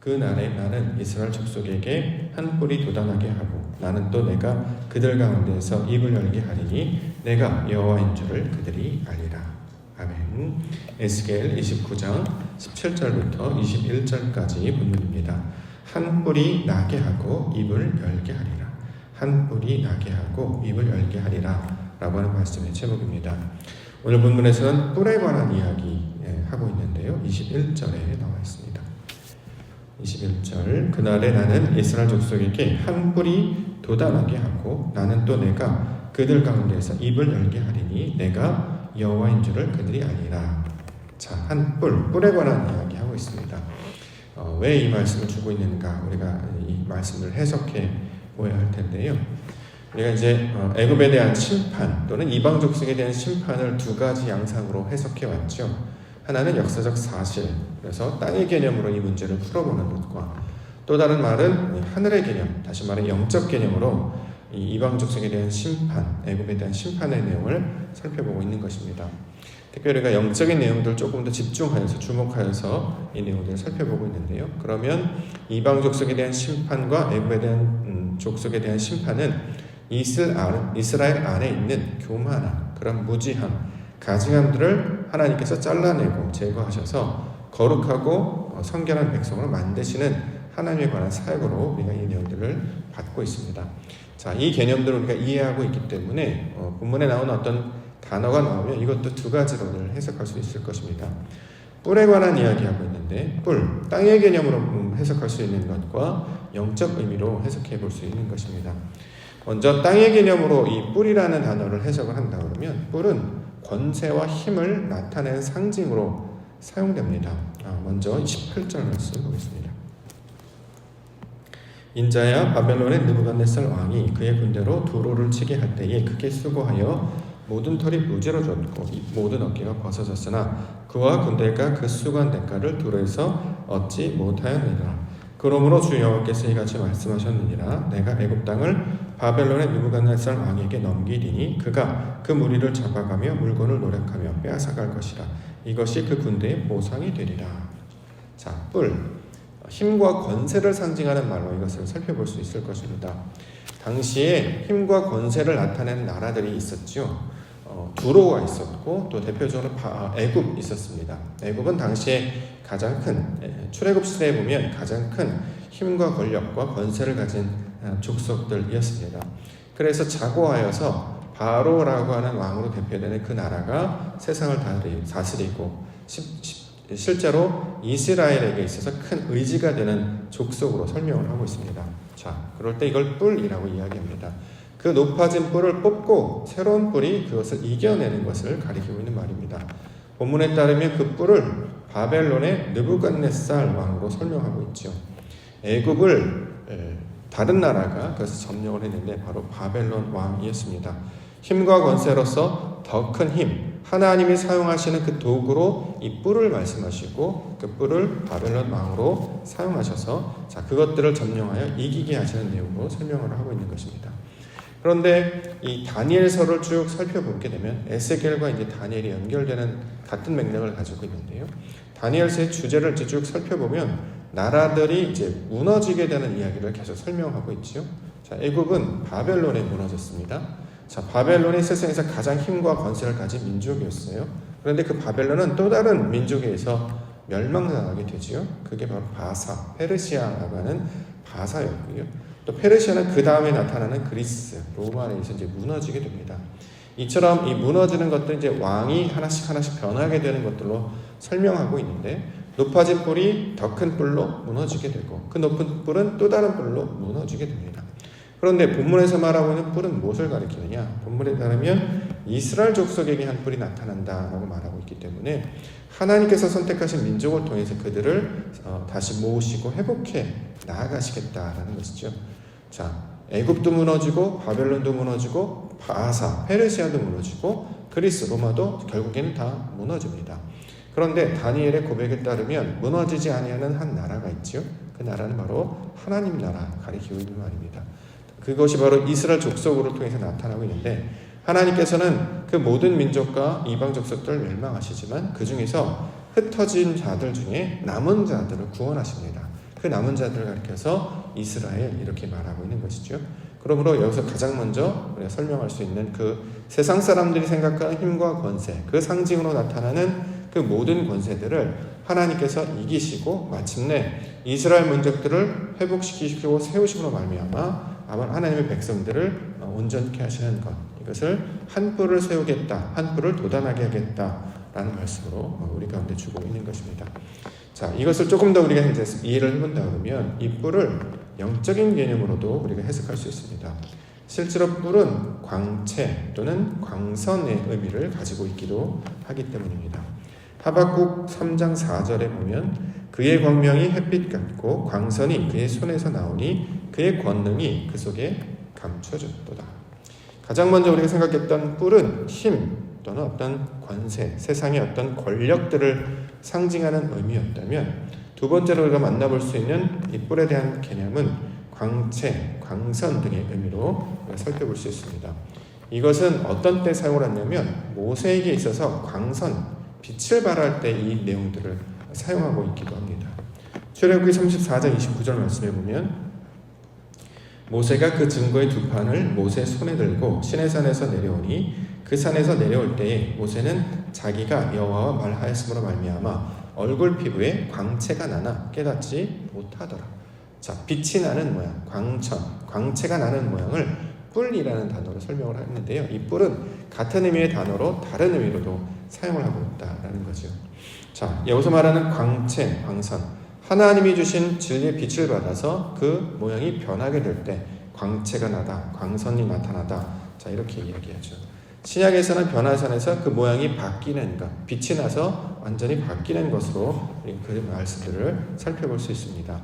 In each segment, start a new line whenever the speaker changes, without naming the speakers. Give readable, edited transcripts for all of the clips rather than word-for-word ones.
그날에 나는 이스라엘 족속에게 한 뿔이 돋아나게 하고 나는 또 내가 그들 가운데에서 입을 열게 하리니 내가 여호와인 줄을 그들이 알리라. 아멘. 에스겔 29장 17절부터 21절까지 본문입니다. 한 뿔이 나게 하고 입을 열게 하리라. 한 뿔이 나게 하고 입을 열게 하리라 라고 하는 말씀의 제목입니다. 오늘 본문에서는 뿔에 관한 이야기 하고 있는데요. 21절에 나와 있습니다. 21절 그날에 나는 이스라엘 족속에게 한 뿔이 돋아나게 하고 나는 또 내가 그들 가운데에서 입을 열게 하리니 내가 여호와인 줄을 그들이 알리라. 자, 한 뿔에 관한 이야기 하고 있습니다. 왜 이 말씀을 주고 있는가 우리가 이 말씀을 해석해 보아야 할 텐데요. 우리가 이제 애굽에 대한 심판 또는 이방 족속에 대한 심판을 두 가지 양상으로 해석해 왔죠. 하나는 역사적 사실, 그래서 땅의 개념으로 이 문제를 풀어보는 것과 또 다른 말은 하늘의 개념, 다시 말해 영적 개념으로 이 이방 족속에 대한 심판, 애굽에 대한 심판의 내용을 살펴보고 있는 것입니다. 특별히 우리가 영적인 내용들 조금 더 집중하여서 주목하여서 이 내용들을 살펴보고 있는데요. 그러면 이방 족속에 대한 심판과 애굽에 대한 족속에 대한 심판은 이스라엘 안에 있는 교만함, 그런 무지함, 가증함들을 하나님께서 잘라내고 제거하셔서 거룩하고 성결한 백성으로 만드시는 하나님에 관한 사역으로 우리가 이 내용들을 받고 있습니다. 자, 이 개념들을 우리가 이해하고 있기 때문에 본문에 나오는 어떤 단어가 나오면 이것도 두 가지로 해석할 수 있을 것입니다. 뿔에 관한 이야기하고 있는데 뿔, 땅의 개념으로 해석할 수 있는 것과 영적 의미로 해석해 볼 수 있는 것입니다. 먼저 땅의 개념으로 이 뿔이라는 단어를 해석을 한다 그러면 뿔은 권세와 힘을 나타내는 상징으로 사용됩니다. 먼저 18절 말씀 보겠습니다. 인자야 바벨론의 느부갓네살 왕이 그의 군대로 두로를 치게 할 때에 크게 수고하여 모든 털이 무지러졌고 모든 어깨가 벗어졌으나 그와 군대가 그 수고한 대가를 두로에서 얻지 못하였느니라. 그러므로 주 여호와께서 이같이 말씀하셨느니라. 내가 애굽 땅을 바벨론의 느부갓네살 왕에게 넘기리니 그가 그 무리를 잡아가며 물건을 노력하며 빼앗아갈 것이라. 이것이 그 군대의 보상이 되리라. 자, 뿔, 힘과 권세를 상징하는 말로 이것을 살펴볼 수 있을 것입니다. 당시에 힘과 권세를 나타내는 나라들이 있었죠. 두로가 있었고 또 대표적으로 애굽 있었습니다. 애굽은 당시에 가장 큰 출애굽 시대에 보면 가장 큰 힘과 권력과 권세를 가진 족속들이었습니다. 그래서 자고하여서 바로라고 하는 왕으로 대표되는 그 나라가 세상을 다스리고 실제로 이스라엘에게 있어서 큰 의지가 되는 족속으로 설명을 하고 있습니다. 자, 그럴 때 이걸 뿔이라고 이야기합니다. 그 높아진 뿔을 뽑고 새로운 뿔이 그것을 이겨내는 것을 가리키고 있는 말입니다. 본문에 따르면 그 뿔을 바벨론의 느부갓네살 왕으로 설명하고 있죠. 애굽을 다른 나라가 그것을 점령을 했는데 바로 바벨론 왕이었습니다. 힘과 권세로서 더 큰 힘, 하나님이 사용하시는 그 도구로 이 뿔을 말씀하시고 그 뿔을 바벨론 왕으로 사용하셔서 그것들을 점령하여 이기게 하시는 내용으로 설명을 하고 있는 것입니다. 그런데 이 다니엘서를 쭉 살펴보게 되면 에스겔과 이제 다니엘이 연결되는 같은 맥락을 가지고 있는데요. 다니엘서의 주제를 쭉 살펴보면 나라들이 이제 무너지게 되는 이야기를 계속 설명하고 있지요. 자, 애굽은 바벨론에 무너졌습니다. 자, 바벨론이 세상에서 가장 힘과 권세를 가진 민족이었어요. 그런데 그 바벨론은 또 다른 민족에 의해서 멸망당하게 되지요. 그게 바로 바사, 페르시아라고 하는 바사였고요. 또 페르시아는 그 다음에 나타나는 그리스, 로마에 의해서 이제 무너지게 됩니다. 이처럼 이 무너지는 것도 이제 왕이 하나씩 변하게 되는 것들로 설명하고 있는데 높아진 뿔이 더 큰 뿔로 무너지게 되고 그 높은 뿔은 또 다른 뿔로 무너지게 됩니다. 그런데 본문에서 말하고 있는 뿔은 무엇을 가리키느냐? 본문에 따르면 이스라엘 족속에게 한 뿔이 나타난다라고 말하고 있기 때문에 하나님께서 선택하신 민족을 통해서 그들을 다시 모으시고 회복해 나아가시겠다라는 것이죠. 자, 애굽도 무너지고 바벨론도 무너지고 바사, 페르시아도 무너지고 그리스, 로마도 결국에는 다 무너집니다. 그런데 다니엘의 고백에 따르면 무너지지 아니하는 한 나라가 있지요. 그 나라는 바로 하나님 나라 가리키고 있는 말입니다. 그것이 바로 이스라엘 족속으로 통해서 나타나고 있는데 하나님께서는 그 모든 민족과 이방 족속들을 멸망하시지만 그 중에서 흩어진 자들 중에 남은 자들을 구원하십니다. 그 남은 자들을 가리켜서 이스라엘 이렇게 말하고 있는 것이죠. 그러므로 여기서 가장 먼저 우리가 설명할 수 있는 그 세상 사람들이 생각하는 힘과 권세, 그 상징으로 나타나는 그 모든 권세들을 하나님께서 이기시고 마침내 이스라엘 민족들을 회복시키시고 세우심으로 말미암아 하나님의 백성들을 온전케 하시는 것, 이것을 한 뿔을 세우겠다, 한 뿔을 도단하게 하겠다라는 말씀으로 우리 가운데 주고 있는 것입니다. 자, 이것을 조금 더 우리가 이제 이해를 해본다 그러면 이 뿔을 영적인 개념으로도 우리가 해석할 수 있습니다. 실제로 뿔은 광채 또는 광선의 의미를 가지고 있기도 하기 때문입니다. 하박국 3장 4절에 보면 그의 광명이 햇빛 같고 광선이 그의 손에서 나오니 그의 권능이 그 속에 감춰졌도다. 가장 먼저 우리가 생각했던 뿔은 힘 또는 어떤 권세, 세상의 어떤 권력들을 상징하는 의미였다면, 두 번째로 우리가 만나볼 수 있는 이 뿔에 대한 개념은 광채, 광선 등의 의미로 우리가 살펴볼 수 있습니다. 이것은 어떤 때 사용을 했냐면 모세에게 있어서 광선, 빛을 발할 때 이 내용들을 사용하고 있기도 합니다. 출애굽기 34장 29절 말씀에 보면 모세가 그 증거의 두 판을 모세 손에 들고 시내산에서 내려오니 그 산에서 내려올 때에 모세는 자기가 여호와와 말하였으므로 말미암아 얼굴 피부에 광채가 나나 깨닫지 못하더라. 자, 빛이 나는 모양, 광천, 광채가 나는 모양을 뿔이라는 단어로 설명을 했는데요. 이 뿔은 같은 의미의 단어로 다른 의미로도 사용을 하고 있다라는 거죠. 자, 여기서 말하는 광채, 광선, 하나님이 주신 진리의 빛을 받아서 그 모양이 변하게 될 때 광채가 나다, 광선이 나타나다. 자, 이렇게 이야기하죠. 신약에서는 변화선에서 그 모양이 바뀌는 것, 빛이 나서 완전히 바뀌는 것으로 그 말씀들을 살펴볼 수 있습니다.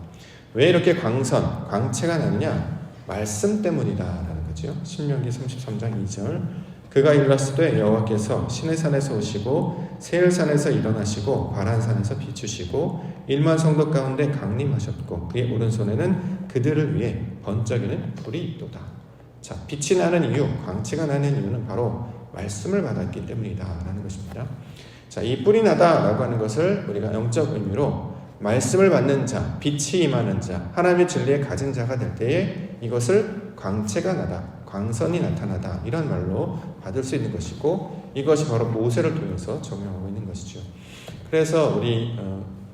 왜 이렇게 광선, 광채가 나느냐? 말씀 때문이다라는 거죠. 신명기 33장 2절 그가 일렀으되 여호와께서 시내산에서 오시고 세일산에서 일어나시고 바란산에서 비추시고 1만 성도 가운데 강림하셨고 그의 오른손에는 그들을 위해 번쩍이는 불이 있도다. 자, 빛이 나는 이유, 광채가 나는 이유는 바로 말씀을 받았기 때문이다라는 것입니다. 자, 이 뿔이 나다라고 하는 것을 우리가 영적 의미로 말씀을 받는 자, 빛이 임하는 자, 하나님의 진리에 가진 자가 될 때에 이것을 광채가 나다, 광선이 나타나다 이런 말로 받을 수 있는 것이고, 이것이 바로 모세를 통해서 적용하고 있는 것이죠. 그래서 우리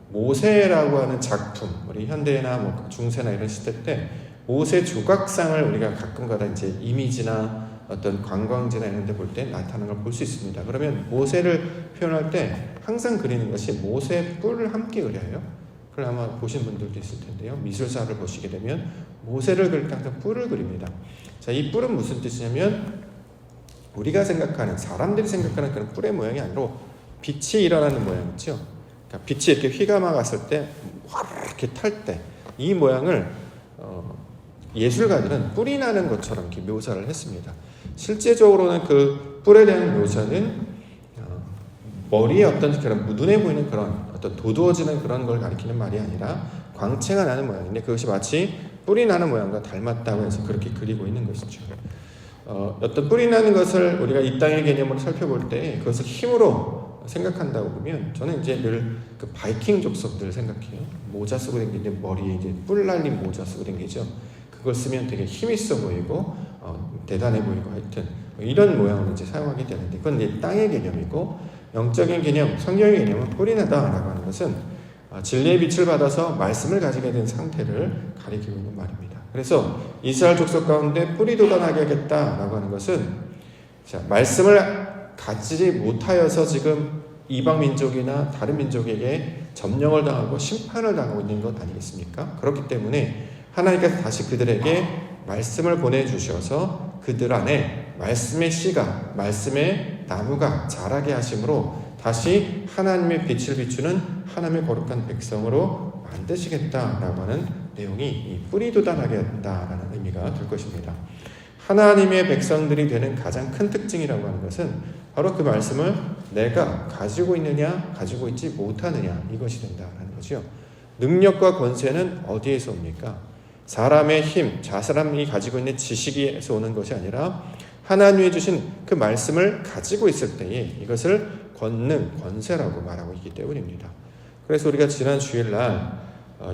모세라고 하는 작품, 우리 현대나 뭐 중세나 이런 시대 때 모세 조각상을 우리가 가끔가다 이제 이미지나 어떤 관광지나 이런 데 볼 때 나타나는 걸 볼 수 있습니다. 그러면 모세를 표현할 때 항상 그리는 것이 모세 뿔을 함께 그려요. 그걸 아마 보신 분들도 있을 텐데요. 미술사를 보시게 되면 모세를 그릴 때 항상 뿔을 그립니다. 자, 이 뿔은 무슨 뜻이냐면 우리가 생각하는, 사람들이 생각하는 그런 뿔의 모양이 아니라 빛이 일어나는 모양 있죠. 그러니까 빛이 이렇게 휘감아 갔을 때 화르르 이렇게 탈 때 이 모양을 예술가들은 뿔이 나는 것처럼 이렇게 묘사를 했습니다. 실제적으로는 그 뿔에 대한 묘사는 머리에 어떤 그런 눈에 보이는 그런 어떤 도두어지는 그런 걸 가리키는 말이 아니라 광채가 나는 모양인데, 그것이 마치 뿔이 나는 모양과 닮았다고 해서 그렇게 그리고 있는 것이죠. 어떤 뿔이 나는 것을 우리가 이 땅의 개념으로 살펴볼 때 그것을 힘으로 생각한다고 보면, 저는 이제 늘 그 바이킹 족속들 생각해요. 모자 쓰고 다니는데 머리에 이제 뿔 날린 모자 쓰고 다니죠. 그걸 쓰면 되게 힘 있어 보이고 대단해 보이고 하여튼 이런 모양으로 이제 사용하게 되는데, 그건 이제 땅의 개념이고, 영적인 개념, 성경의 개념은 뿔이 나다라고 하는 것은 진리의 빛을 받아서 말씀을 가지게 된 상태를 가리키고 있는 말입니다. 그래서 이스라엘 족속 가운데 뿔이 돋아나게 하겠다라고 하는 것은, 자, 말씀을 가지지 못하여서 지금 이방 민족이나 다른 민족에게 점령을 당하고 심판을 당하고 있는 것 아니겠습니까? 그렇기 때문에 하나님께서 다시 그들에게 말씀을 보내주셔서 그들 안에 말씀의 씨가, 말씀의 나무가 자라게 하심으로 다시 하나님의 빛을 비추는 하나님의 거룩한 백성으로 만드시겠다라고 하는 내용이 이 뿔이 돋아나게 한다라는 의미가 될 것입니다. 하나님의 백성들이 되는 가장 큰 특징이라고 하는 것은 바로 그 말씀을 내가 가지고 있느냐 가지고 있지 못하느냐 이것이 된다라는 거죠. 능력과 권세는 어디에서 옵니까? 사람의 힘, 사람이 가지고 있는 지식에서 오는 것이 아니라 하나님이 주신 그 말씀을 가지고 있을 때에 이것을 권능, 권세라고 말하고 있기 때문입니다. 그래서 우리가 지난 주일날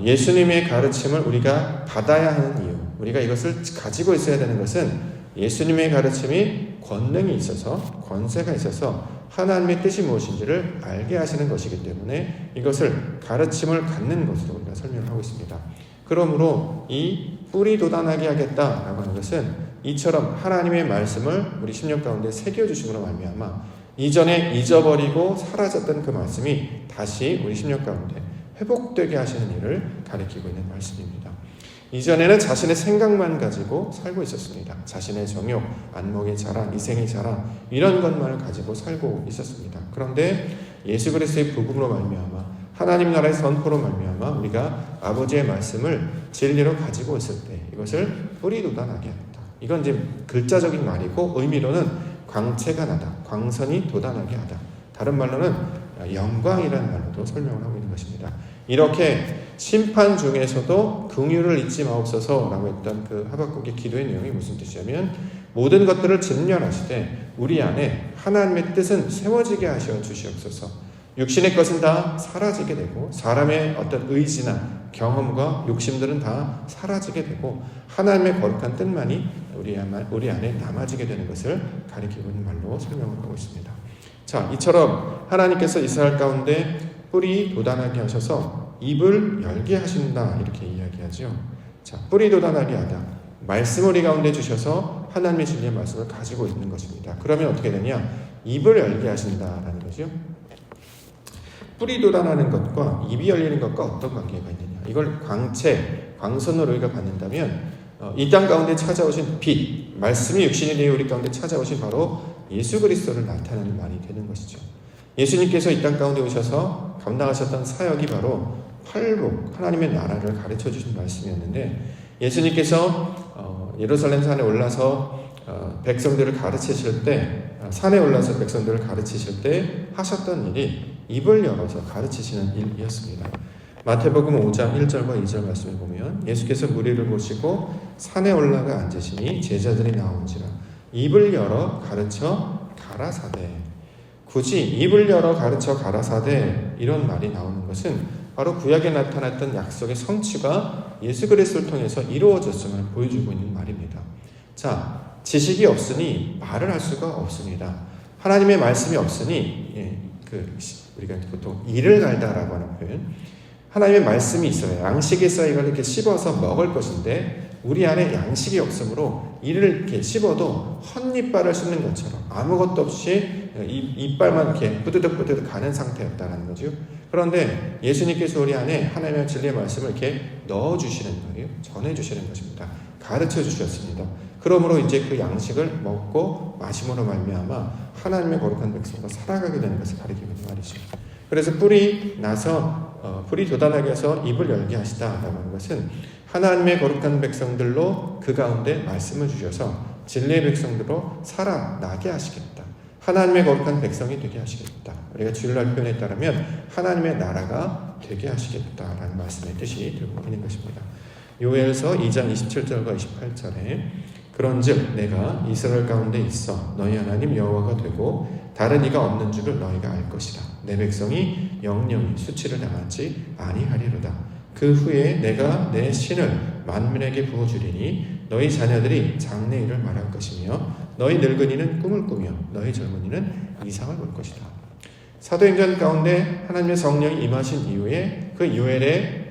예수님의 가르침을 우리가 받아야 하는 이유, 우리가 이것을 가지고 있어야 되는 것은 예수님의 가르침이 권능이 있어서, 권세가 있어서 하나님의 뜻이 무엇인지를 알게 하시는 것이기 때문에 이것을 가르침을 갖는 것으로 우리가 설명을 하고 있습니다. 그러므로 이 뿌리 돋아나게 하겠다라고 하는 것은 이처럼 하나님의 말씀을 우리 심령 가운데 새겨주심으로 말미암아 이전에 잊어버리고 사라졌던 그 말씀이 다시 우리 심령 가운데 회복되게 하시는 일을 가리키고 있는 말씀입니다. 이전에는 자신의 생각만 가지고 살고 있었습니다. 자신의 정욕, 안목의 자랑, 이생의 자랑 이런 것만을 가지고 살고 있었습니다. 그런데 예수 그리스도의 복음으로 말미암아 하나님 나라의 선포로 말미암아 우리가 아버지의 말씀을 진리로 가지고 있을 때 이것을 뿌리 돋아나게 한다. 이건 이제 글자적인 말이고 의미로는 광채가 나다, 광선이 돋아나게 하다. 다른 말로는 영광이라는 말로도 설명을 하고 있는 것입니다. 이렇게 심판 중에서도 긍휼을 잊지 마옵소서라고 했던 그 하박국의 기도의 내용이 무슨 뜻이냐면 모든 것들을 진멸하시되 우리 안에 하나님의 뜻은 세워지게 하셔 주시옵소서. 육신의 것은 다 사라지게 되고 사람의 어떤 의지나 경험과 욕심들은 다 사라지게 되고 하나님의 거룩한 뜻만이 우리 안에 남아지게 되는 것을 가리키고 있는 말로 설명을 하고 있습니다. 자, 이처럼 하나님께서 이스라엘 가운데 뿌리 돋아나게 하셔서 입을 열게 하신다 이렇게 이야기하죠. 자, 뿌리 돋아나게 하다. 말씀을 우리 가운데 주셔서 하나님의 진리의 말씀을 가지고 있는 것입니다. 그러면 어떻게 되냐? 입을 열게 하신다라는 거죠. 뿌리 돋아나는 것과 입이 열리는 것과 어떤 관계가 있느냐? 이걸 광채, 광선으로 우리가 받는다면 이 땅 가운데 찾아오신 빛, 말씀이 육신이 되어 우리 가운데 찾아오신 바로 예수 그리스도를 나타내는 말이 되는 것이죠. 예수님께서 이 땅 가운데 오셔서 감당하셨던 사역이 바로 팔복, 하나님의 나라를 가르쳐 주신 말씀이었는데 예수님께서 예루살렘 산에 올라서 백성들을 가르치실 때 산에 올라서 백성들을 가르치실 때 하셨던 일이 입을 열어서 가르치시는 일이었습니다. 마태복음 5장 1절과 2절 말씀을 보면 예수께서 무리를 보시고 산에 올라가 앉으시니 제자들이 나온지라 입을 열어 가르쳐 가라사대. 굳이 입을 열어 가르쳐 가라사대 이런 말이 나오는 것은 바로 구약에 나타났던 약속의 성취가 예수 그리스도를 통해서 이루어졌음을 보여주고 있는 말입니다. 자, 지식이 없으니 말을 할 수가 없습니다. 하나님의 말씀이 없으니 우리가 보통 이를 갈다라고 하는 표현, 하나님의 말씀이 있어요. 양식이 있어야 이걸 이렇게 씹어서 먹을 것인데 우리 안에 양식이 없으므로 이를 이렇게 씹어도 헛이빨을 씹는 것처럼 아무것도 없이 이빨만 이렇게 뿌드득뿌드득 가는 상태였다는 거죠. 그런데 예수님께서 우리 안에 하나님의 진리의 말씀을 이렇게 넣어주시는 거예요. 전해주시는 것입니다. 가르쳐 주셨습니다. 그러므로 이제 그 양식을 먹고 마심으로 말미암아 하나님의 거룩한 백성과 살아가게 되는 것을 가리키고 있는 말이죠. 그래서 뿌리 돋아나게 해서 입을 열게 하시다라고 하는 것은 하나님의 거룩한 백성들로 그 가운데 말씀을 주셔서 진리의 백성들로 살아나게 하시겠다. 하나님의 거룩한 백성이 되게 하시겠다. 우리가 주일날 표현에 따르면 하나님의 나라가 되게 하시겠다라는 말씀의 뜻이 들고 있는 것입니다. 요엘서 2장 27절과 28절에 그런즉 내가 이스라엘 가운데 있어 너희 하나님 여호와가 되고 다른 이가 없는 줄을 너희가 알 것이라. 내 백성이 영영이 수치를 당하지 아니하리로다. 그 후에 내가 내 신을 만민에게 부어주리니 너희 자녀들이 장래일을 말할 것이며 너희 늙은이는 꿈을 꾸며 너희 젊은이는 이상을 볼 것이다. 사도행전 가운데 하나님의 성령이 임하신 이후에 그 요엘의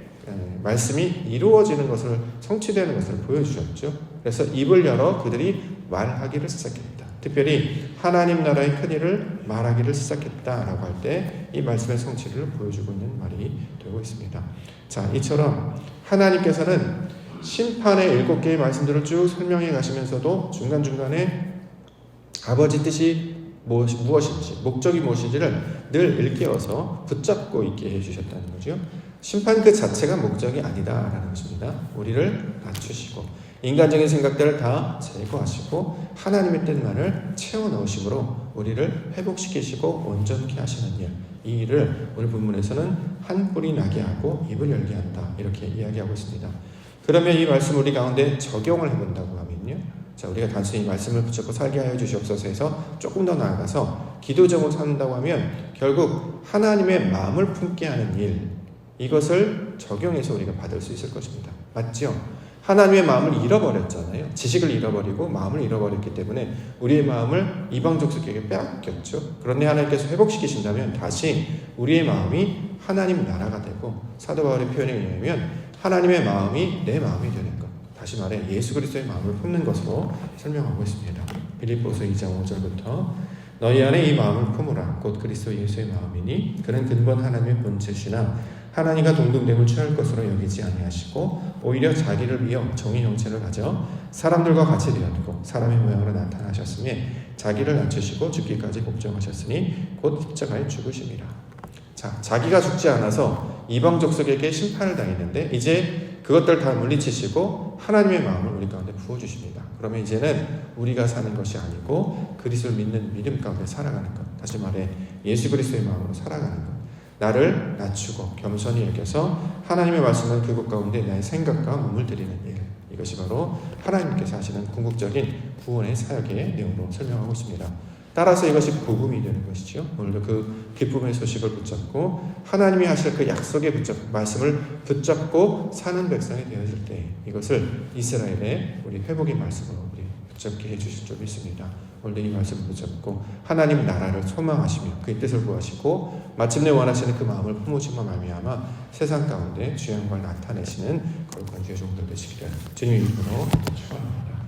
말씀이 이루어지는 것을 성취되는 것을 보여주셨죠. 그래서 입을 열어 그들이 말하기를 시작했다. 특별히 하나님 나라의 큰일을 말하기를 시작했다라고 할 때 이 말씀의 성취를 보여주고 있는 말이 되고 있습니다. 자, 이처럼 하나님께서는 심판의 7개의 말씀들을 쭉 설명해 가시면서도 중간중간에 아버지 뜻이 무엇인지, 목적이 무엇인지를 늘 일깨워서 붙잡고 있게 해주셨다는 거죠. 심판 그 자체가 목적이 아니다라는 것입니다. 우리를 낮추시고 인간적인 생각들을 다 제거하시고 하나님의 뜻만을 채워넣으심으로 우리를 회복시키시고 온전케 하시는 일, 이 일을 오늘 본문에서는 한 뿔이 나게 하고 입을 열게 한다 이렇게 이야기하고 있습니다. 그러면 이 말씀 우리 가운데 적용을 해본다고 하면요, 자, 우리가 단순히 말씀을 붙잡고 살게 하여 주시옵소서 해서 조금 더 나아가서 기도적으로 산다고 하면 결국 하나님의 마음을 품게 하는 일, 이것을 적용해서 우리가 받을 수 있을 것입니다. 맞죠? 하나님의 마음을 잃어버렸잖아요. 지식을 잃어버리고 마음을 잃어버렸기 때문에 우리의 마음을 이방 족속에게 빼앗겼죠. 그런데 하나님께서 회복시키신다면 다시 우리의 마음이 하나님 나라가 되고, 사도 바울의 표현에 의하면 하나님의 마음이 내 마음이 되는 것, 다시 말해 예수 그리스도의 마음을 품는 것으로 설명하고 있습니다. 빌립보서 2장 5절부터 너희 안에 이 마음을 품으라. 곧 그리스도 예수의 마음이니 그는 근본 하나님의 본체시나 하나님과 동등됨을 취할 것으로 여기지 아니하시고 오히려 자기를 비어 정의 형체를 가져 사람들과 같이 되었고 사람의 모양으로 나타나셨으니 자기를 낮추시고 죽기까지 복종하셨으니 곧 십자가에 죽으심이라. 자, 자기가 죽지 않아서 이방 족속에게 심판을 당했는데 이제 그것들 다 물리치시고 하나님의 마음을 우리 가운데 부어주십니다. 그러면 이제는 우리가 사는 것이 아니고 그리스도를 믿는 믿음 가운데 살아가는 것, 다시 말해 예수 그리스도의 마음으로 살아가는 것, 나를 낮추고 겸손히 여겨서 하나님의 말씀을 그것 가운데 나의 생각과 몸을 드리는 일, 이것이 바로 하나님께서 하시는 궁극적인 구원의 사역의 내용으로 설명하고 있습니다. 따라서 이것이 복음이 되는 것이죠. 오늘도 그 기쁨의 소식을 붙잡고 하나님이 하실 그 약속의 말씀을 붙잡고 사는 백성이 되어질 때 이것을 이스라엘의 우리 회복의 말씀으로 우리 붙잡게 해주실 줄 믿습니다. 오늘도 이 말씀을 붙잡고 하나님 나라를 소망하시며 그의 뜻을 구하시고 마침내 원하시는 그 마음을 품으심과 말미암아 세상 가운데 주의 영광을 나타내시는 거룩한 주의 종들 되시기를 주님의 이름으로 축원합니다.